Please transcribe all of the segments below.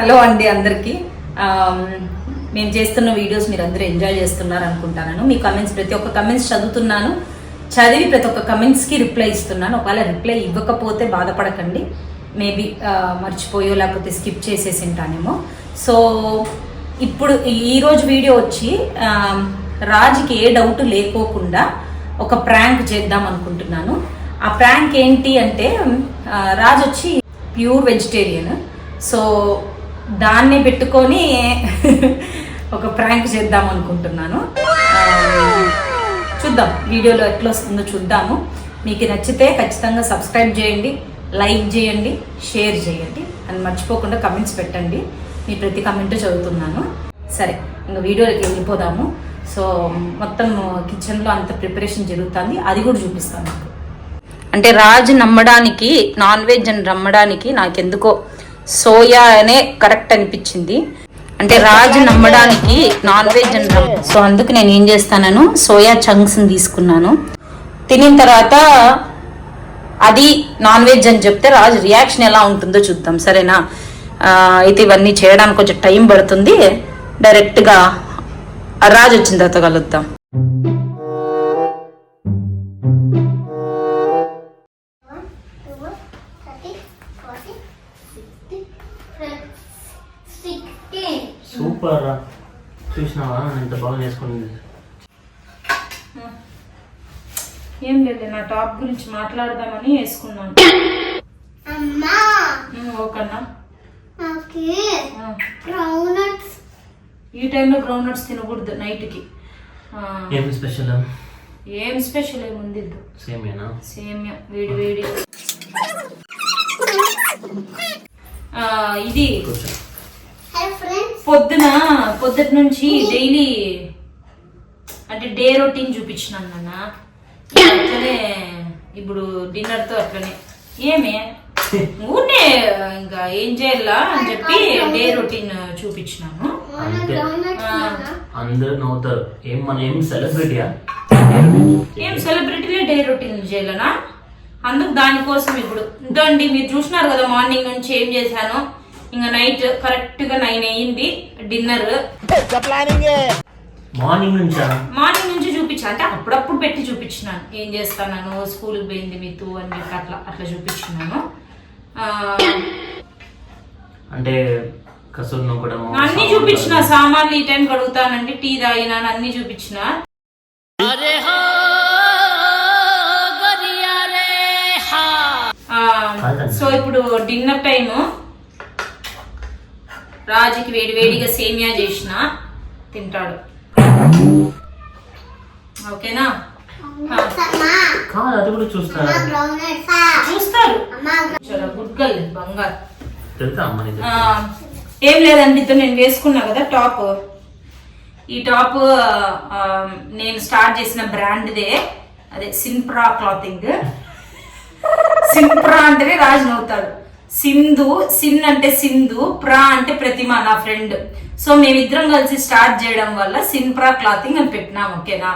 Hello అండి అందరికీ. మేము చేస్తున్న వీడియోస్ మీరు అందరూ ఎంజాయ్ చేస్తున్నారు అనుకుంటాను. మీ కమెంట్స్ ప్రతి ఒక్క కమెంట్స్ చదువుతున్నాను, చదివి ప్రతి ఒక్క కమెంట్స్కి రిప్లై ఇస్తున్నాను. ఒకవేళ రిప్లై ఇవ్వకపోతే బాధపడకండి, మేబీ మర్చిపోయో లేకపోతే స్కిప్ చేసేసి ఉంటానేమో. సో ఇప్పుడు ఈరోజు వీడియో వచ్చి రాజుకి ఏ డౌట్ లేకోకుండా ఒక ప్రాంక్ చేద్దాం అనుకుంటున్నాను. ఆ ప్రాంక్ ఏంటి అంటే, రాజు వచ్చి ప్యూర్ వెజిటేరియన్. సో దాన్ని పెట్టుకొని ఒక ప్రాంక్ చేద్దాం అనుకుంటున్నాను. చూద్దాం వీడియోలో ఎట్లా వస్తుందో చూద్దాము. మీకు నచ్చితే ఖచ్చితంగా సబ్స్క్రైబ్ చేయండి, లైక్ చేయండి, షేర్ చేయండి అని మర్చిపోకుండా కమెంట్స్ పెట్టండి. మీ ప్రతి కమెంట్ చదువుతున్నాను. సరే, ఇంకా వీడియోకి వెళ్ళిపోదాము. సో మొత్తం కిచెన్లో అంత ప్రిపరేషన్ జరుగుతుంది, అది కూడా చూపిస్తాను మీకు. అంటే రాజు నమ్మడానికి, నాన్ వెజ్ అని నమ్మడానికి నాకెందుకో సోయా అనే కరెక్ట్ అనిపించింది. అంటే రాజు నమ్మడానికి నాన్ వెజ్ అని సో అందుకు నేను ఏం చేస్తాను, సోయా చంక్స్ని తీసుకున్నాను. తినిన తర్వాత అది నాన్ వెజ్ అని చెప్తే రాజు రియాక్షన్ ఎలా ఉంటుందో చూద్దాం, సరేనా? అయితే ఇవన్నీ చేయడానికి కొంచెం టైం పడుతుంది. డైరెక్ట్గా రాజు వచ్చిన తర్వాత కలుద్దాం. సూపర్ రా, చూసినావా ఎంత బాగా వేసుకుంది. ఏం లేదు, నా టాప్ గురించి మాట్లాడదామని వేసుకున్నాను. ఓకేనా? ఈ టైంలో గ్రౌండ్ నట్స్ తినకూడదు నైట్కి. ఏం స్పెషల్? ఏం స్పెషల్ ఏముంది, సేమియానా? సేమియా వేడి వేడి. ఇది పొద్దుటి నుంచి డైలీ అంటే డే రొటీన్ చూపించినాను నాన్న. అట్లనే ఇప్పుడు డిన్నర్ తో అట్లనే ఏమే ఊనే ఇంకా ఏం చేయాలా అని చెప్పి డే రొటీన్ చూపించినాను. అందరూ నవ్వుతారు. ఏం మన ఏం సెలబ్రిటీయా? ఏం సెలబ్రిటీలే డే రొటీన్ చేయాలనా? అందుకు దానికోసం ఇప్పుడు ఇంతండి మీరు చూసినారు కదా, మార్నింగ్ నుంచి ఏం చేశాను. ఇంకా నైట్ కరెక్ట్ గా 9 అయ్యింది డిన్నర్. మార్నింగ్ నుంచి చూపించా, అంటే అప్పుడప్పుడు పెట్టి చూపించినాను ఏం చేస్తాను. స్కూల్కి పోయింది మీతో అని చెప్పి అట్లా చూపించినాను. అంటే కసురు నొక్కడం అన్ని చూపించిన, సామాన్లు ఈ టైం కడుగుతానండి, టీ తాగినాను, అన్ని చూపించిన. సో ఇప్పుడు డిన్నర్ టైము. రాజుకి వేడి వేడిగా సేమియా చేసిన తింటాడు, ఓకేనా? చూస్తారు గుడ్ గర్ల్, బంగారు. ఏం లేదండి, నేను వేసుకున్నా కదా టాప్. ఈ టాప్ నేను స్టార్ట్ చేసిన బ్రాండ్దే, అదే సింప్రా క్లాతింగ్. సింప్రా అంటేనే రాజు నవ్వుతాడు. సింధు, సిన్ అంటే సింధు, ప్రా అంటే ప్రతిమ నా ఫ్రెండ్. సో మేమిద్దరం కలిసి స్టార్ట్ చేయడం వల్ల సింప్రా క్లాతింగ్ అని పెట్టినాం, ఓకేనా?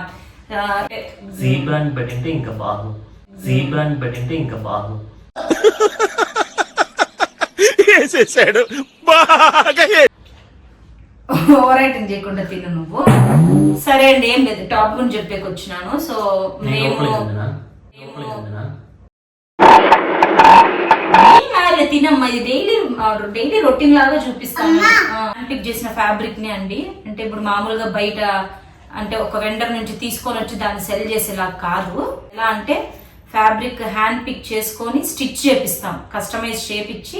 ఓవర్ ఐటమ్ చేయకుండా తిను నువ్వు. సరే అండి, ఏం లేదు, టాప్ గురించి చెప్పేకి వచ్చినాను. సో మేము తినమ్మా, ఇది డైలీ రొటీన్ లాగా చూపిస్తాను. పిక్ చేసిన ఫ్యాబ్రిక్ ని అండి. అంటే ఇప్పుడు మామూలుగా బయట అంటే ఒక వెండర్ నుంచి తీసుకొని వచ్చి దాన్ని సెల్ చేసేలా కాదు. ఎలా అంటే ఫ్యాబ్రిక్ హ్యాండ్ పిక్ చేసుకొని స్టిచ్ చేపిస్తాం, కస్టమైజ్ షేప్ ఇచ్చి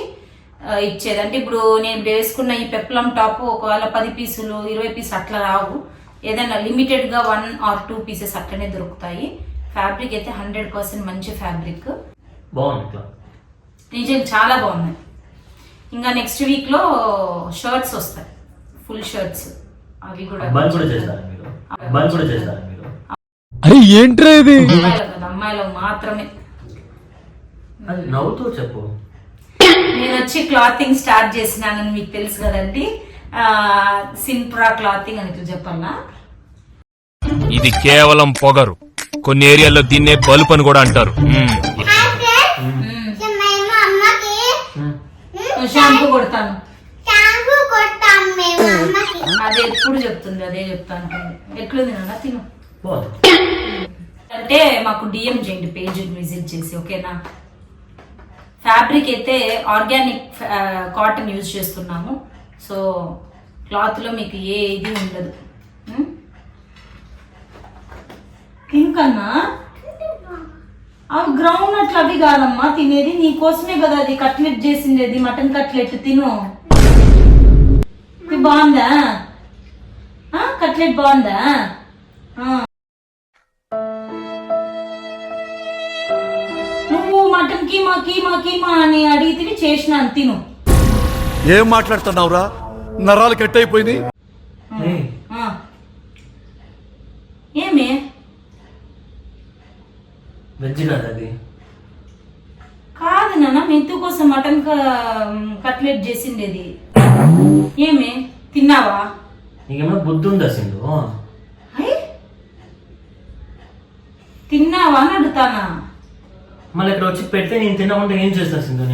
ఇచ్చేది. అంటే ఇప్పుడు నేను వేసుకున్న ఈ పెప్లం టాప్ ఒకవేళ 10 పీసులు 20 పీసులు అట్లా రావు. ఏదైనా లిమిటెడ్ గా 1 or 2 పీసెస్ అట్లనే దొరుకుతాయి. ఫ్యాబ్రిక్ అయితే 100% మంచి ఫ్యాబ్రిక్, బాగుంది, నిజంగా చాలా బాగున్నాయి. ఇంకా నెక్స్ట్ వీక్ లో షర్ట్స్ వస్తాయి, ఫుల్ షర్ట్స్. అవి కూడా అమ్మాయిలో మాత్రమే. నవ్వుతూ చెప్పు. నేను వచ్చి క్లాతింగ్ స్టార్ట్ చేసినానని మీకు తెలుసు కదండి, సింప్రా క్లాతింగ్ అని చెప్పన్నా. ఇది కేవలం పొగరు, కొన్ని ఏరియాల్లో దీన్నే బల్బ్ అని కూడా అంటారు. షాంపూ కొడతాను. చెప్తా అంటుంది. ఎట్లుంది నాన్న తిను. బాగుంది. అంటే మాకు డిఎం చేయండి పేజ్ విజిట్ చేసి, ఓకేనా? ఫ్యాబ్రిక్ అయితే ఆర్గానిక్ కాటన్ యూజ్ చేస్తున్నాము. సో క్లాత్లో మీకు ఏ ఇది ఉండదు. ఇంకన్నా అవి గ్రౌండ్ నట్లు అవి కాదమ్మా తినేది, నీకోసమే కదా అది కట్లెట్ చేసిండేది, మటన్ కట్లెట్ తిను. ఇది బాగుందా? కట్లెట్ బాగుందా? నువ్వు మటన్ కీమా కీమా కీమా అని అడిగితే చేసినాను, తిను. ఏం మాట్లాడుతున్నావురా? నరాలు కట్ అయిపోయింది. ఏయ్, ఏమి వెజ్ కాదు అది. కాదు నాన్న, మెంతు కోసం మటన్ కట్లెట్ చేసిండేది. ఏమి తిన్నావా? నీకేమైనా బుద్ధి ఉందా సింధు? తిన్నావా అని అడుగుతానా? మళ్ళీ ఇక్కడ వచ్చి పెడితే నేను తినకుండా ఏం చేస్తా సింధు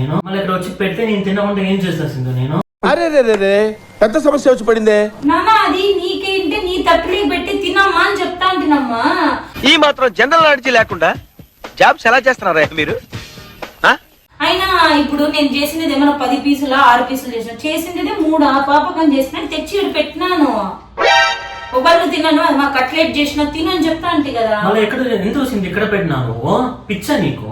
నేను? అరే రే రే రే, పెద్ద సమస్య వచ్చి పడిందే. నాన్న అది నీకేంటే నీ తప్పులే పెట్టి తినమ్మా అని చెప్తా అంటున్నమ్మా. ఈ మాత్రం జనరల్ నాలెడ్జ్ లేకుండా జాబ్స్ ఎలా చేస్తున్నారా మీరు? అయినా ఇప్పుడు నేను చేసినది ఏమైనా 10 పీసులా 6 పీసులు చేసిండేది 3 ఆ పాపకం చేసిన తెచ్చి ఇక్కడ పెట్టినాను. ఒకళ్ళు తిన్నాను, అది మా కట్లెట్ చేసిన తిను అని చెప్తా అంటే కదా. మళ్ళీ ఎక్కడ ఎందుకు సింధు ఇక్కడ పెట్టినావు? పిచ్చా నీకు?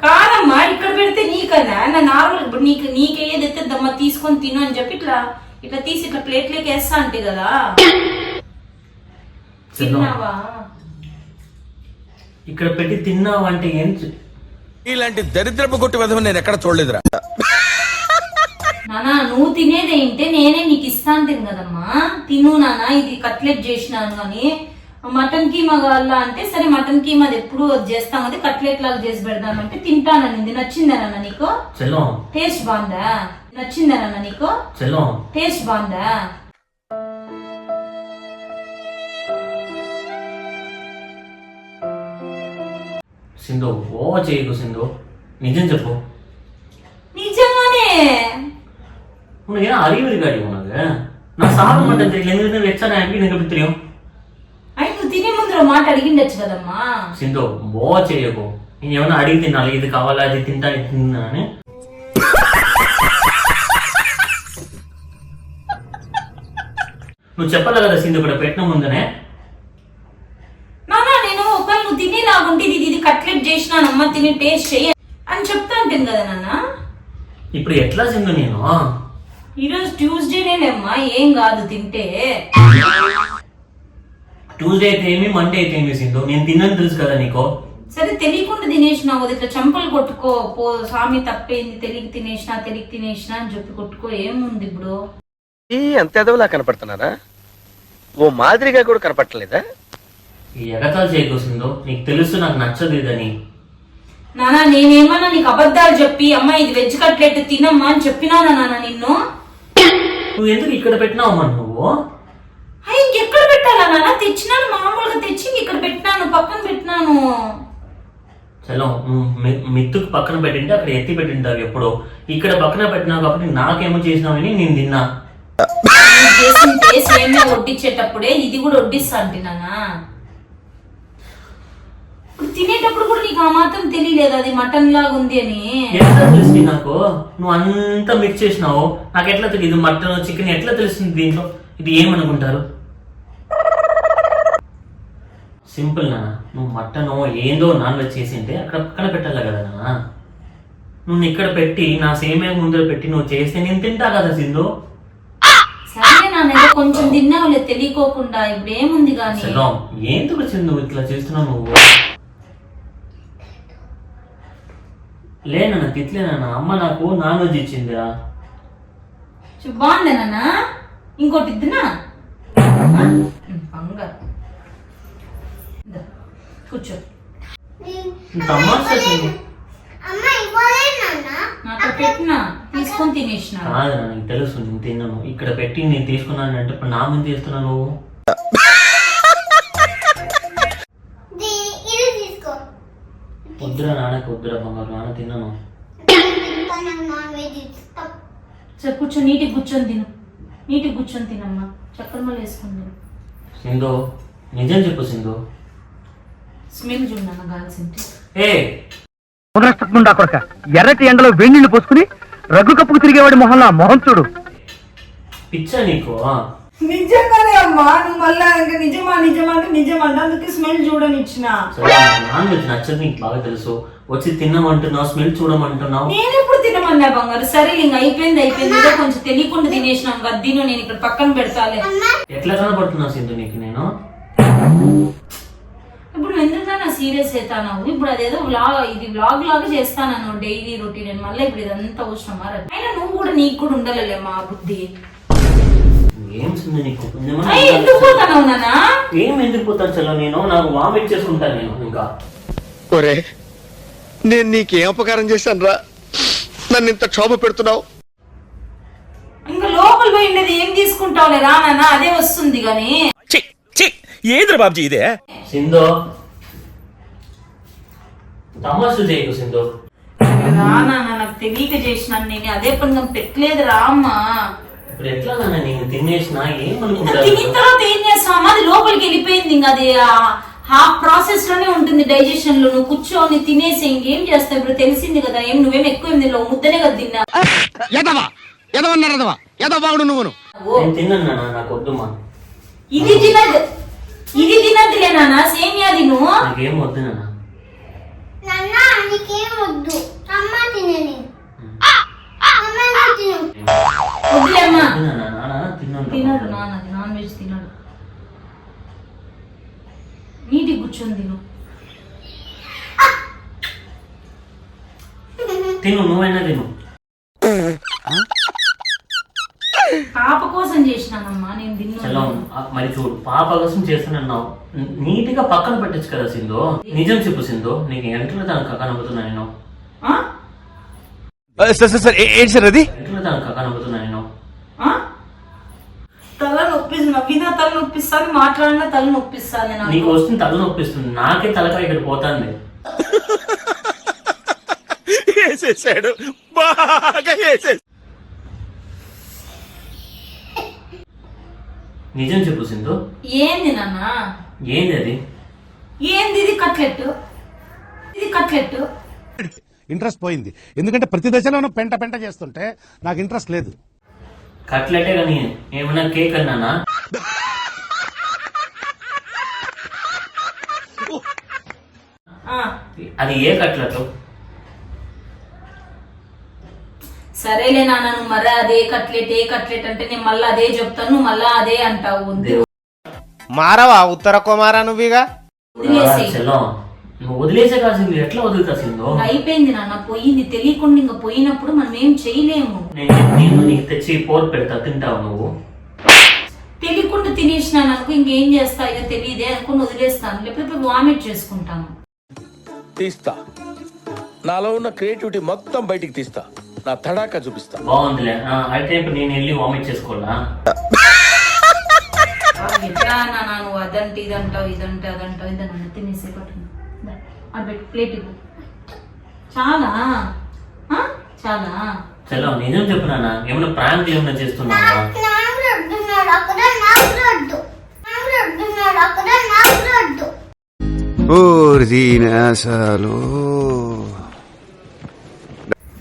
కాదమ్మా, ఇక్కడ పెడితే నీకన్నా నా నార్మల్ ఇప్పుడు నీకే ఏదైతే దమ్మ తీసుకొని తిను అని చెప్పి ఇట్లా తీసి ఇట్లా ప్లేట్లోకి వేస్తా అంటే కదా. తిన్నావా? ఇక్కడ పెట్టి తిన్నావు అంటే ఏం? ఇలాంటి దరిద్రపు కొట్టి విధం నేను ఎక్కడ చూడలేదురా. నానా నువ్వు తినేదేంటే నేనే నీకు ఇస్తాను తిను కదమ్మా. తిను నానా, ఇది కట్లెట్ చేసినాను అని. మటన్ కీమా కావాలా అంటే సరే మటన్ కీమా అది ఎప్పుడు చేస్తాం, అది కట్లెట్ లాగా చేసి పెడదామంటే తింటానని. నచ్చిందేనన్నా నీకు? టేస్ట్ బాగుందా? నచ్చిందేనన్నా నీకు? టేస్ట్ బాగుందా? సింధు ఓవర్ చేయకు సింధు, నిజం చెప్పు. నిజంగానే உனக்கு ஏன் அறிவு இருக்காடி உனக்கு? நான் சாப்பிட மாட்டேன் தெரியல, எங்களுக்கு வச்சா எப்படி எனக்கு எப்படி தெரியும்? నువ్వు తినే ముందు మాట అడిగిండొచ్చు కదమ్మా. సింధు ఓవర్ చేయకు. నేను ఏమైనా అడిగి తినాలి, ఇది కావాలా అది తింటా ఇది తిన్నా అని. నువ్వు చెప్పాలి కదా సింధు ఇక్కడ పెట్టిన ముందునే. నానా నేను ఒకవేళ నువ్వు తినేలాగుంటే ఇది కట్లెట్ చేసినానమ్మా తిని టేస్ట్ చెయ్యి అని చెప్తా అంటుంది కదా నాన్న. ఇప్పుడు ఎట్లా సింధు నేను? ఈరోజు ట్యూస్డేనేలేమ్మా, ఏం కాదు తింటే. ట్యూస్డే అయితే ఏమి మండే అయితే ఏమి సింధు, నేను తిన్నని తెలుసు కదా నీకు. సరే తెలియకుండా తినేసినావు, ఇట్లా చంపలు కొట్టుకో పో. స్వామి తప్పేంది, తెలియక తినేసినా అని చెప్పి కొట్టుకో. ఏముంది ఇప్పుడు? అంత ఎదవలా కనపడుతున్నారా? ఓ మాదిరిగా కూడా కనపడలేదా? ఈ ఎగతాలు చేయకు సింధు, నీకు తెలుసు నాకు నచ్చదు ఇదని. నానా నేనేమన్నా నీకు అబద్ధాలు చెప్పి అమ్మా ఇది వెజ్ కట్లెట్ తినమ్మా అని చెప్పినానా నాన్న నిన్ను? నువ్వు ఎందుకు ఇక్కడ పెట్టినావు నువ్వు? ఇంకెక్కడ పెట్టాలా నాన్న? తెచ్చినాను, మామూలుగా తెచ్చి ఇక్కడ పెట్టినాను, పక్కన పెట్టినాను. చలో మిత్తుకు పక్కన పెట్టింటే అక్కడ ఎత్తి పెట్టింటావు ఎప్పుడో. ఇక్కడ పక్కన పెట్టినావు కాబట్టి నాకేమో చేసినావని నేను తిన్నా. సేమియా వడ్డించేటప్పుడే ఇది కూడా వడ్డిస్తా అంటే నానా. తినేటప్పుడు కూడా నీకు ఆ మాత్రం తెలియలేదు అది మటన్ లాగా ఉంది అని? ఎట్లా తెలుస్తుంది నాకు? నువ్వు అంతా మిక్స్ చేసినావు, నాకు ఎట్లా తెలియదు? మటన్ చికెన్ ఎట్లా తెలుస్తుంది దీంట్లో? ఇది ఏమనుకుంటారు? సింపుల్ నాన్న, నువ్వు మటన్ ఏందో నాన్ వెజ్ చేసింటే అక్కడ పక్కన పెట్టాలి కదా నాన్న. నువ్వు ఇక్కడ పెట్టి నా సేమే ముందర పెట్టి నువ్వు చేస్తే నేను తింటా కదా సింధు. సరే నాన్న కొంచెం తిన్నావులే తెలియకోకుండా, ఇప్పుడు ఏముంది కానీ. ఎందుకు సింధు ఇట్లా చేస్తున్నావు నువ్వు? లేనన్నా తిట్లేనా? అమ్మ నాకు నాన్ వెజ్ ఇచ్చిందా? బాగుందేనా? ఇంకోటి ఇద్దునా? బంగారు కూర్చో. తమాషా నాకు పెట్టినా తీసుకొని తినేసిన. కాదు నాకు తెలుసు నేను తిన్నాను. ఇక్కడ పెట్టి నేను తీసుకున్నాను అంటే ఇప్పుడు నా ముందు చేస్తున్నాను నువ్వు. వద్దురా నాన్నకి, వద్దురా బంగారు, నాన్న తిన్నాను. సరే కూర్చో, నీటికి కూర్చొని తిను. నీటికి కూర్చొని తినమ్మా, చక్కెర మళ్ళీ వేసుకుంది. సింధు నిజం చెప్పు సింధు. స్మెల్ చూడన్నా కాల్సింటే. ఏ కొడక ఎర్రటి ఎండలో వేణీళ్లు పోసుకుని రగ్గు కప్పుకు తిరిగేవాడి మొహంలో మొహం చూడు. పిచ్చా నీకు? నిజంగానే అమ్మా, నువ్వు మళ్ళా ఇంకా నిజమా అంటే నిజమంటే అందుకే స్మెల్ చూడనిచ్చిన. నాన్ వెజ్ నచ్చదు నీకు బాగా తెలుసు. వచ్చి తినమంటున్నావు, స్మెల్ చూడమంటున్నావు. నేను ఎప్పుడు తినమన్నా బంగారు? సరే ఇంక అయిపోయింది ఏదో కొంచెం తెలియకుండా తినేసినాం కదా, దీన్ని నేను ఇక్కడ పక్కన పెడతాలే. ఎట్లా కనపడుతున్నావు సింధు నీకు నేను? ఇప్పుడు ఎందుకన్నా సీరియస్ అవుతాను? ఇప్పుడు అదేదో వ్లాగ్ లాగా చేస్తాను డైలీ రొటీన్. మళ్ళీ ఇప్పుడు ఇదంతా అవసరమా? అయినా నువ్వు కూడా నీకు కూడా ఉండాలలే మా బుద్ధి. ఏం సింధు నీకు? ఎందుకు పోతాను నాన్న? ఏం ఎందుకు పోతాను చలో, నేను నాకు వామిట్ చేసుకుంటాను నేను. ఇంకా ఒరే నేను నీకేం అపకారం చేశాను రా, నన్ను ఇంత క్షోభ పెడుతున్నావు? ఇంకా లోపల పోయిండేది ఏం తీసుకుంటావులే రా నాన్న, అదే వస్తుంది గాని. ఏదిరా బాబ్జీ ఇదే? సింధు తమాషు చేయకు సింధు. రా నాన్న, నాకు తెలియక చేసినాను నేను, అదే పని పెట్టలేదు రా అమ్మా. ఇప్పుడు ఎట్లా నాన్న నేను తినేసిన ఇంకా ఏమనుకుంటా? తినిన తర్వాత ఏం చేస్తావు? అది లోపలికి వెళ్ళిపోయింది, ఇంకా అది హాఫ్ ప్రాసెస్ లోనే ఉంటుంది డైజెషన్ లో. నువ్వు కూర్చొని తినేసి ఇంకేం చేస్తావు? ఇప్పుడు తెలిసింది కదా, ఏం నువ్వేం ఎక్కువ తినలో, ముద్దనే కదా తిన్నా. నేను తిన్నాను నాన్న, నాకు వద్దుమా. ఇది తినద్దులే నాన్న, సేమియా తిను. నాకేం వద్దు నాన్న. వద్దులేమ్మా. వద్దు నాన్న, నాన్న తిన్నాను. తినడు నాన్న, నాన్ వెజ్ తినడు. నీటికి కూర్చొని తిను. తిను, నువ్వైనా తిను. పాప కోసం చేసినానమ్మా నేను చలో తిన్నా. మరి చూడు, పాప కోసం చేస్తున్నావు, నీట్ గా పక్కన పెట్టచ్చు కదా సింధు. నిజం చెప్పు సింధు, నీకు ఎంట్లో తనకు కనబడుతున్నా నేను. ఏంటి సార్ అది? ఎంట్లో తనకు కనబడుతున్నా నేను. తల నొప్పిస్తుంది, నవ్వినా తల నొప్పిస్తాను, మాట్లాడినా తల నొప్పిస్తాను. నీకు వస్తుంది తల నొప్పిస్తుంది, నాకే తలకాయ ఇక్కడ పోతాంది. వేసేసాడు బాగా వేసేసాడు. నిజం చెప్పు సింధు. ఏంది నాన్న? ఏంది అది? ఏంది ఇది? కట్లెట్. ఇది కట్లెట్. ఇంట్రెస్ట్ పోయింది, ఎందుకంటే ప్రతి దశలోనూ పెంట పెంట చేస్తుంటే నాకు ఇంట్రెస్ట్ లేదు. కట్లెటే కానీ ఏమన్నా కేక్ అన్నానా? అది ఏ కట్లెట్? సరేలే నాన్న, నువ్వు మళ్ళా అదే కట్లెట్ ఏ కట్లెట్ అంటే నేను మళ్ళీ అదే చెప్తాను, నువ్వు మళ్ళా అదే అంటావు. మారవా ఉత్తర కుమారా నువ్వుగా? చలో నువ్వు వదిలేసే కాసింది, ఎట్లా వదులుతా సింధు? అయిపోయింది నాన్న, పోయింది. తెలియకుండా ఇంకా పోయినప్పుడు మనం ఏం చేయలేము. నేను నీకు తెచ్చి పోర్ పెడతా, తింటావు నువ్వు. తెలియకుండా తినేసినాను అనుకో, ఇంకేం చేస్తా ఇదో తెలియదే అనుకుని వదిలేస్తాను, లేకపోతే వామిట్ చేసుకుంటాను. తీస్తా, నాలో ఉన్న క్రియేటివిటీ మొత్తం బయటికి తీస్తా, నా తడాకా చూపిస్తా. బాగుందిలే. అయితే ఇప్పుడు నేను వెళ్ళి వామిట్ చేసుకోవాలా? ఎట్లా నాన్న, నువ్వు అదంటే ఇదంటావు, ఇదంటే అదంటావు, ఇదన్నా తినేసే పట్టు. అది పెట్టి ప్లేట్ ఇవ్వు. చాలా చాలా. చలో నిజం చెప్పు నాన్న, ఏమైనా ప్రాంక్ ఏమైనా చేస్తున్నావా?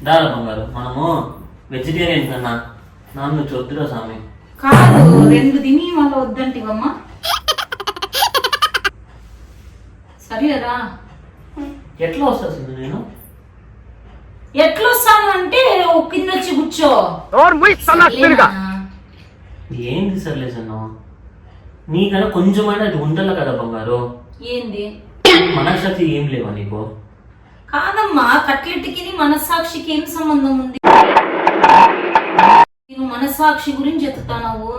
దారా బంగారు, మనము వెజిటేరియన్ కన్నా నాన్న నువ్వు వద్దురా స్వామి. కాదు, 2 తిని మళ్ళీ వద్దంటివమ్మా. సరేరా. ఎట్లా వస్తా సింధు నేను? ఎట్లొస్తాను అంటే కింద వచ్చి కూర్చో. ఏంది సర్లే సన్న, నీకన్నా కొంచెమైనా అది ఉండాలి కదా బంగారు. ఏంది? మనశ్శాంతి ఏం లేవా నీకు? కాదమ్మా, కట్లెట్కి మనస్సాక్షికి ఏం సంబంధం ఉంది? నేను మనస్సాక్షి గురించి ఎత్తుతావు.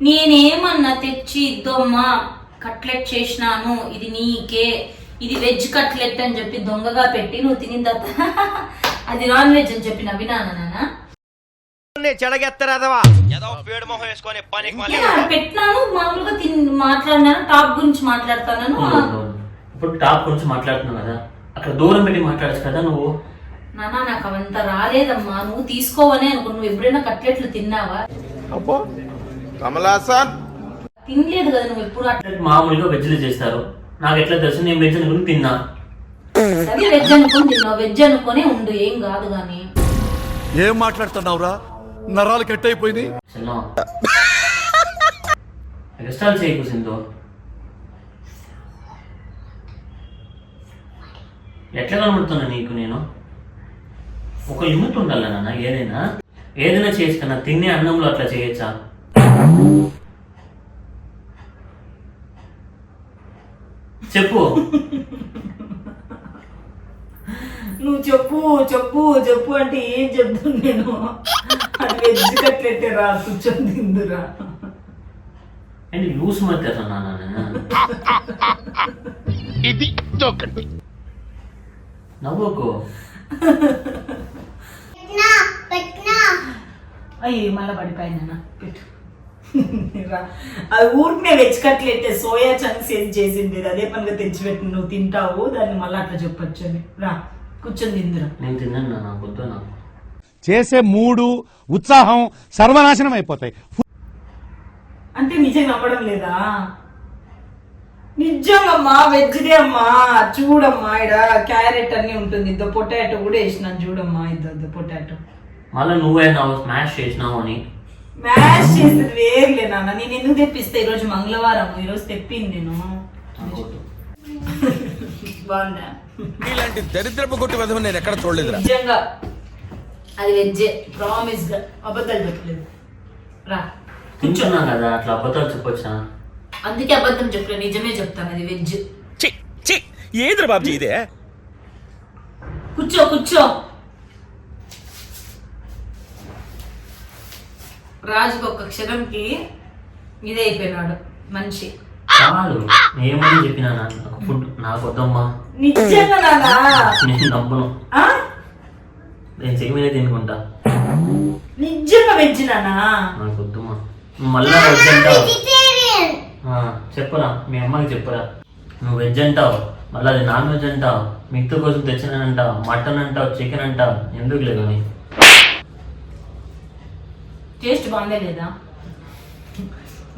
నేనేమన్నా తెచ్చి ఇద్దమ్మా కట్లెట్ చేసినాను, ఇది నీకే, ఇది వెజ్ కట్లెట్ అని చెప్పి దొంగగా పెట్టి నువ్వు తినిందా అది నాన్ వెజ్ అని చెప్పి నవ్వినానా నాన్న? పెట్టినాను, మామూలుగా మాట్లాడినాను, టాప్ గురించి మాట్లాడతాను. ఇప్పుడు టాప్ గురించి మాట్లాడుతున్నావు కదా, అక్కడ దూరం పెట్టి మాట్లాడచ్చు కదా నువ్వు. నాన్న నాకు అవంతా రాలేదమ్మా, నువ్వు తీసుకోవనే అనుకో. నువ్వు ఎప్పుడైనా కట్లెట్లు తిన్నావా? అబ్బో కమలాసన్ తినలేదు కదా నువ్వు ఎప్పుడు అట్లా. మామూలుగా వెజ్లు చేస్తారు, నాకు ఎట్లా తెలుసు? నేను వెజ్ అనుకుని తిన్నా. సరే వెజ్ అనుకుని తిన్నావు, వెజ్ అనుకునే ఉండు, ఏం కాదు గాని. ఏం మాట్లాడుతున్నావురా? నరాలు కట్ అయిపోయింది. చిన్న ఎక్స్ట్రాల్ చేయకు సింధు. ఎట్లా కనబడుతున్నా నీకు నేను? ఒక లిమిట్ ఉండాలి నాన్న. ఏదైనా చేసుకున్నా తినే అన్నంలో అట్లా చేయొచ్చా? చెప్పు. నువ్వు చెప్పు చెప్పు చెప్పు అంటే ఏం చెప్తాను నేను? అది వెజ్ కట్లెట్టే రా, కూర్చొని తిందురా. అండ్ లూస్ మధ్య నాన్న ఇది తోకండి. నవ్వుకో. అయ్యి మళ్ళీ పడిపోయినా పెట్టు. అది ఊరికే వెజ్ కట్లెట్టే, సోయా చంక్స్ ఏం చేసింది అదే పనిగా తెచ్చిపెట్టి నువ్వు తింటావు, దాన్ని మళ్ళీ అట్లా చెప్పొచ్చు అని. రా కూర్చొని తిందురా. నేను తిన్నాను నాన్న, వద్దు నాకు. చేసే మూడు ఉత్సాహం సర్వనాశనం అయిపోతాయి. అంటే నిజంగా నమ్మడం లేదా? నిజంగమ్మా వెజ్దే అమ్మా. చూడమ్మా ఇడ క్యారెట్ అన్ని ఉంటుంది, ఇద్దో పొటాటో కూడా వేసినాను చూడమ్మా, ఇద్దో పొటాటో. మళ్ళీ నువ్వే స్మాష్ చేసినావు అని. మ్యాష్ చేసేది వేరులే నాన్న. నేను ఎందుకు తెప్పిస్తా? ఈరోజు మంగళవారం, ఈరోజు తెప్పింది నేను. బాగుందా? ఇలాంటి దరిద్రపు కొట్టి విధం నేను ఎక్కడ చూడలేదురా. నిజంగా అది వెజ్జే, ప్రామిస్ గా, అబద్ధాలు చెప్పలేదు. రా కూర్చున్నా కదా, అట్లా అబద్ధాలు చెప్పొచ్చా? అందుకే అబద్ధం చెప్పలేదు, నిజమే చెప్తాను, అది వెజ్. ఏదిరా బాబు ఇదే? కూర్చో కూర్చో. రాజుకు ఒక్క క్షణంకి ఇదే అయిపోయినాడు మనిషి. చాలు, ఏమని చెప్పినా నాకు ఫుడ్ నాకు వద్దమ్మా. నిజంగా నానా? నేను నమ్మను. నేను చెయ్యి మీద తినుకుంటా. నిజంగా వెజ్ నానా? నాకు వద్దమ్మా. మళ్ళా వెజ్ అంటావు. చెప్పురా, మీ అమ్మకి చెప్పురా. నువ్వు వెజ్ అంటావు, మళ్ళీ అది నాన్ వెజ్ అంటావు, మిక్తు కోసం తెచ్చినానంటావు, మటన్ అంటావు, చికెన్ అంటావు. ఎందుకు లేదు అని? టేస్ట్ బాగుందే లేదా?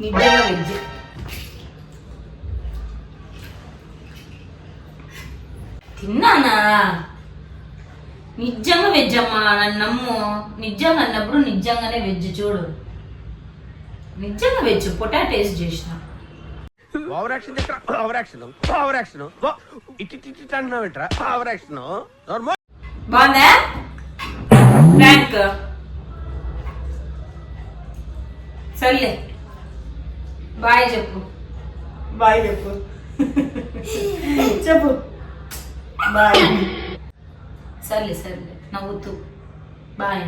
నిజంగా వెజ్. తిన్నానా? నిజంగా వెజ్ అమ్మా, నన్ను నమ్ము. నిజంగా అన్నప్పుడు నిజంగానే వెజ్. చూడు నిజంగా వెజ్, పొటాటో టేస్ట్ చేసిన. Over action over action over action ఇట్టి అంటున్నావేంట్రా? ఓవర్ యాక్షన్ బాగుందా ఫ్రాంక్? సర్లే బాయ్ చెప్పు. బాయ్ చెప్పు. చెప్పు బాయ్. సర్లే సర్లే నవ్వుతూ బాయ్.